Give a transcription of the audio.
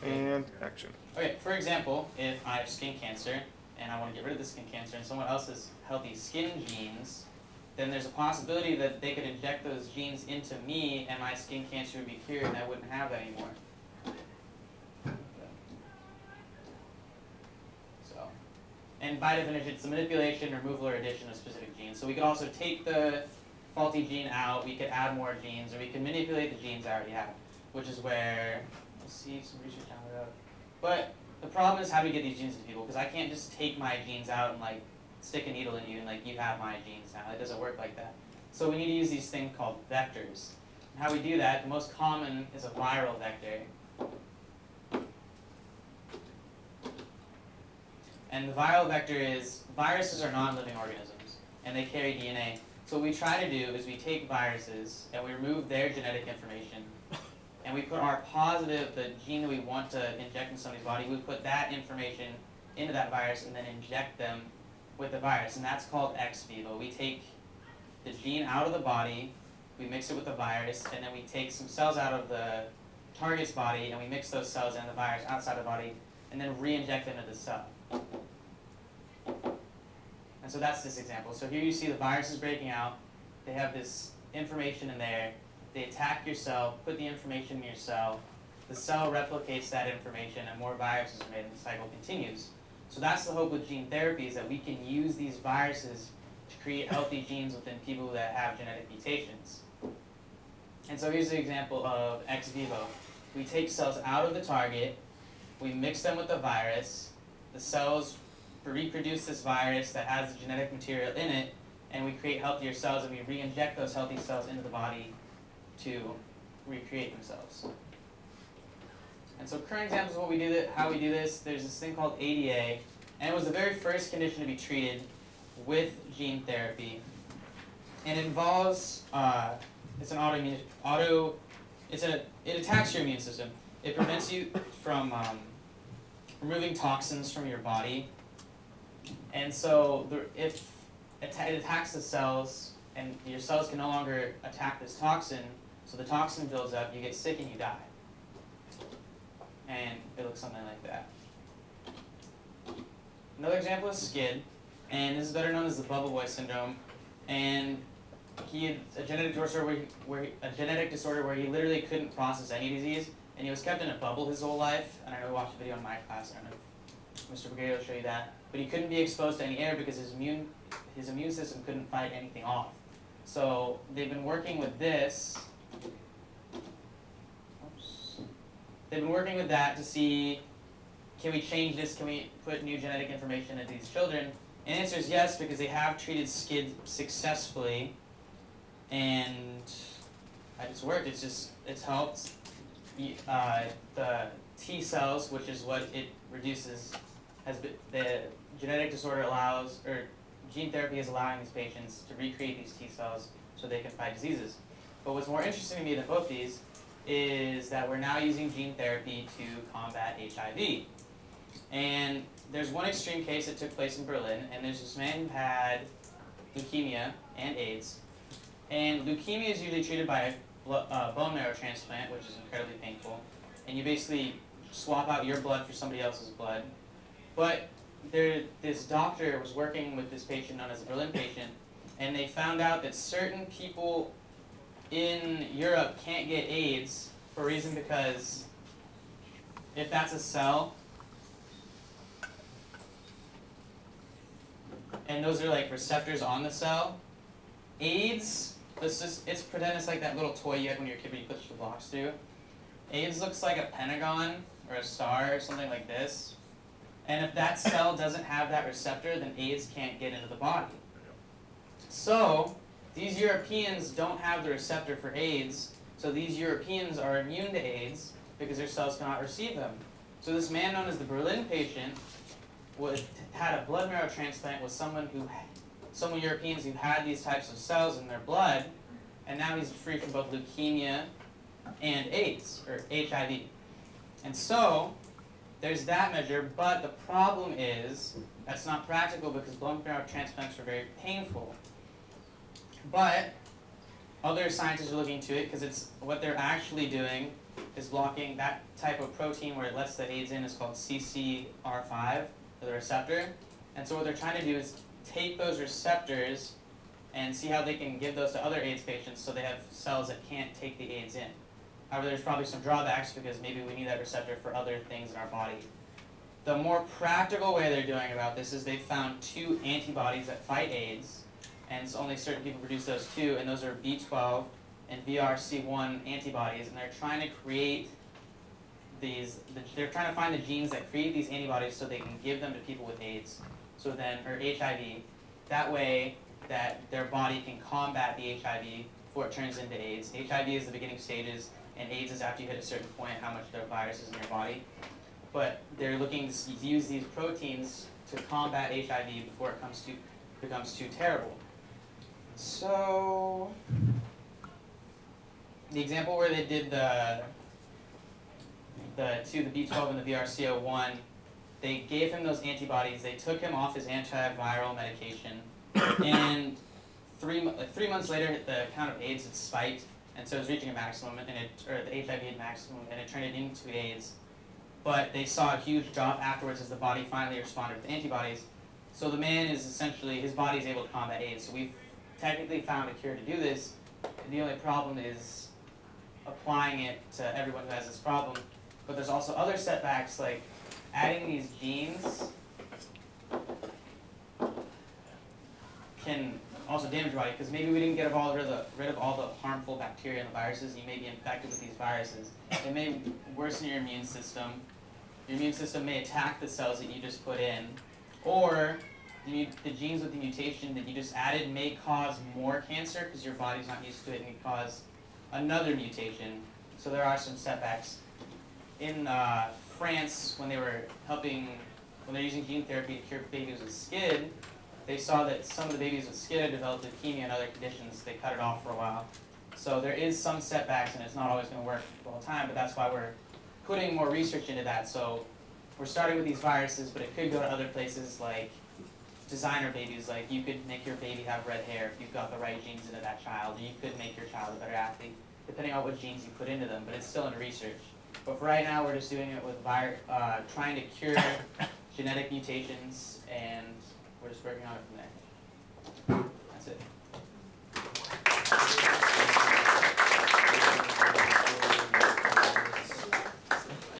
And action. Okay, for example, if I have skin cancer and I want to get rid of the skin cancer and someone else has healthy skin genes, then there's a possibility that they could inject those genes into me and my skin cancer would be cured and I wouldn't have that anymore. So, and by definition, it's the manipulation, removal, or addition of specific genes. So we could also take the faulty gene out, we could add more genes, or we could manipulate the genes I already have, which is where, we'll see some research down the road. But the problem is, how do we get these genes into people? Because I can't just take my genes out and like stick a needle in you and like you have my genes now. It doesn't work like that. So we need to use these things called vectors. And how we do that, the most common is a viral vector. And the viral vector is, viruses are non-living organisms and they carry DNA. So what we try to do is we take viruses and we remove their genetic information and we put our positive, the gene that we want to inject in somebody's body, we put that information into that virus and then inject them with the virus. And that's called ex vivo. We take the gene out of the body, we mix it with the virus, and then we take some cells out of the target's body and we mix those cells and the virus outside the body and then re-inject them into the cell. And so that's this example. So here you see the virus is breaking out. They have this information in there. They attack your cell, put the information in your cell. The cell replicates that information and more viruses are made and the cycle continues. So that's the hope with gene therapy, is that we can use these viruses to create healthy genes within people that have genetic mutations. And so here's the example of ex vivo. We take cells out of the target, we mix them with the virus, the cells reproduce this virus that has the genetic material in it, and we create healthier cells and we re-inject those healthy cells into the body to recreate themselves. And so current examples of what we do how we do this, there's this thing called ADA, and it was the very first condition to be treated with gene therapy. And it involves, it's an it attacks your immune system. It prevents you from removing toxins from your body. And so if it attacks the cells, and your cells can no longer attack this toxin, so the toxin builds up, you get sick and you die. And it looks something like that. Another example is SCID, and this is better known as the bubble boy syndrome. And he had a genetic disorder where he literally couldn't process any disease, and he was kept in a bubble his whole life. And I know we watched a video in my class. I don't know if Mr. Brigado will show you that. But he couldn't be exposed to any air because his immune system couldn't fight anything off. So they've been working with this. They've been working with that to see, can we change this? Can we put new genetic information into these children? And the answer is yes, because they have treated SCID successfully, and it's worked. It's helped. The T cells, which is what it reduces, the genetic disorder allows, or gene therapy is allowing these patients to recreate these T cells so they can fight diseases. But what's more interesting to me than both these is that we're now using gene therapy to combat HIV. And there's one extreme case that took place in Berlin, and there's this man who had leukemia and AIDS. And leukemia is usually treated by a bone marrow transplant, which is incredibly painful. And you basically swap out your blood for somebody else's blood. But this doctor was working with this patient known as the Berlin patient, and they found out that certain people in Europe can't get AIDS for a reason, because if that's a cell, and those are like receptors on the cell, AIDS, it's pretend it's like that little toy you had when you were a kid where you push the blocks through. AIDS looks like a pentagon or a star or something like this. And if that cell doesn't have that receptor, then AIDS can't get into the body. So these Europeans don't have the receptor for AIDS, so these Europeans are immune to AIDS because their cells cannot receive them. So this man known as the Berlin patient had a blood marrow transplant with some Europeans who had these types of cells in their blood, and now he's free from both leukemia and AIDS, or HIV. And so there's that measure, but the problem is that's not practical because bone marrow transplants are very painful. But other scientists are looking into it because what they're actually doing is blocking that type of protein where it lets the AIDS in is called CCR5, the receptor. And so what they're trying to do is take those receptors and see how they can give those to other AIDS patients so they have cells that can't take the AIDS in. However, there's probably some drawbacks because maybe we need that receptor for other things in our body. The more practical way they're doing about this is they found 2 antibodies that fight AIDS, and so only certain people produce those 2, and those are B12 and VRC1 antibodies, and they're trying to create they're trying to find the genes that create these antibodies so they can give them to people with AIDS, or HIV. That way, that their body can combat the HIV before it turns into AIDS. HIV is the beginning stages, and AIDS is after you hit a certain point, how much the virus is in your body. But they're looking to use these proteins to combat HIV before it becomes too terrible. So, the example where they did the B12 and the VRCO1, they gave him those antibodies, they took him off his antiviral medication, and 3 months later, the count of AIDS had spiked, and so it was reaching a maximum, or the HIV had maximum, and it turned it into AIDS. But they saw a huge drop afterwards as the body finally responded with antibodies. So the man is essentially, his body is able to combat AIDS. So we've technically found a cure to do this, and the only problem is applying it to everyone who has this problem. But there's also other setbacks, like adding these genes can also damage your body, because maybe we didn't get rid of all the harmful bacteria and the viruses. You may be infected with these viruses. It may worsen your immune system. Your immune system may attack the cells that you just put in, or the genes with the mutation that you just added may cause more cancer because your body's not used to it and can cause another mutation. So there are some setbacks. In France, when they're using gene therapy to cure babies with SCID, they saw that some of the babies with SCID had developed leukemia and other conditions. They cut it off for a while. So there is some setbacks, and it's not always going to work all the time, but that's why we're putting more research into that. So we're starting with these viruses, but it could go to other places like designer babies. Like you could make your baby have red hair if you've got the right genes into that child, or you could make your child a better athlete, depending on what genes you put into them, but it's still in research. But for right now, we're just doing it with trying to cure genetic mutations, and we're just working on it from there. That's it.